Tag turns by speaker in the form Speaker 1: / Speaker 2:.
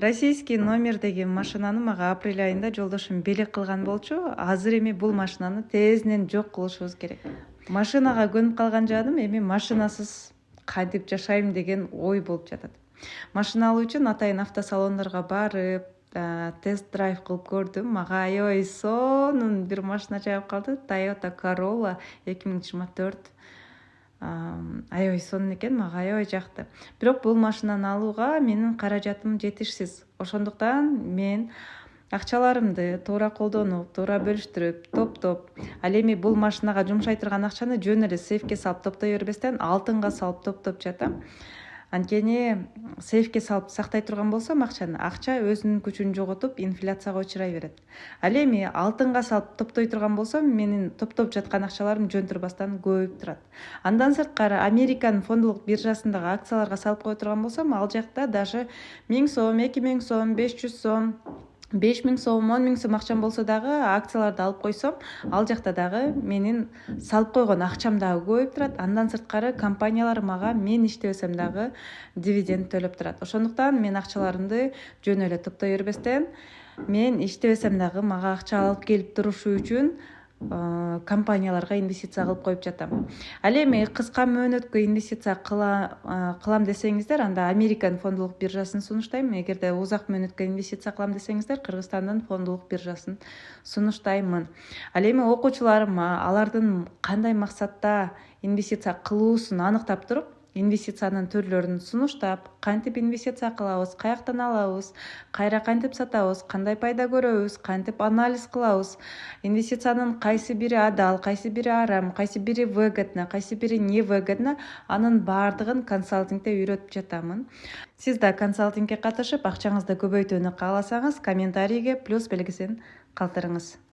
Speaker 1: Российский номердеги машинаны мага апрель айында жолдошум белек кылган болчу. Азыр эми бул машинаны тезинен жок кылышыбыз керек. Машинага көнүп калган жадым, эми машинасыз кантип жашайм деген ой болуп жатат. Машина алуу үчүн атайын автосалондорго барып, тест-драйв кылып көрдүм. Мага аябай сонун бир машина жагып калды. Toyota Corolla 2024. Аябай сонун экен, мага аябай жакты. Бирок бул машинаны алууга менин каражатым жетишсиз. Ошондуктан мен акчаларымды туура колдонуп, туура бөлүштүрүп, топтоп, ал эми бул машинага жумшай турган акчаны жөн эле сейфке салып топтой бербестен алтынга салып топтоп жатам. Анткени сейфке салып сактай турган болсом акча өзүнүн күчүн жоготуп, инфляцияга учурай берет. Ал эми алтынга салып топтой турган болсом, менин топтоп жаткан акчаларым жөн турбастан көбөйүп турат. Андан сырткары Американын фондулук биржасындагы акцияларга салып кое турган болсом, ал жакта даже 1000 сом, 2000 сом, 500 сом, 5000 сом, 10 000 сом акчам болсо дагы акцияларды алып койсом, ал жакта дагы менин салып койгон акчам дагы көбөйүп турат. Андан сырткары компаниялар мага мен иштебесем дагы дивиденд төлөп турат. Ошондуктан мен акчаларымды жөн эле топтой бербестен, мен иштебесем дагы мага акча алып келип турушу үчүн компанияларга инвестиция кылып коюп жатам. Ал эми кыска мөөнөткө инвестиция кылам десеңиздер, анда Американын фондулук биржасын сунуштайм. Эгерде узак мөөнөткө инвестиция кылам десеңиздер, Кыргызстандын фондулук биржасын сунуштаймын. Ал эми окуучуларыма алардын кандай максатта инвестиция кылуусун аныктап туруп, инвестициянын түрлөрүн сунуштап, кантип инвестиция кылабыз, каяктан алабыз, кайра кантип сатабыз, кандай пайда көрөбүз, кантип анализ кылабыз, инвестициянын кайсы бири адал, кайсы бири арам, кайсы бири выгодно, кайсы бири невыгодно, анын баардыгын консалтингде үйрөтүп жатамын. Сиз да консалтингге катышып акчаңызды көбөйтүүнү кааласаңыз, комментарийге плюс белгисин калтырыңыз.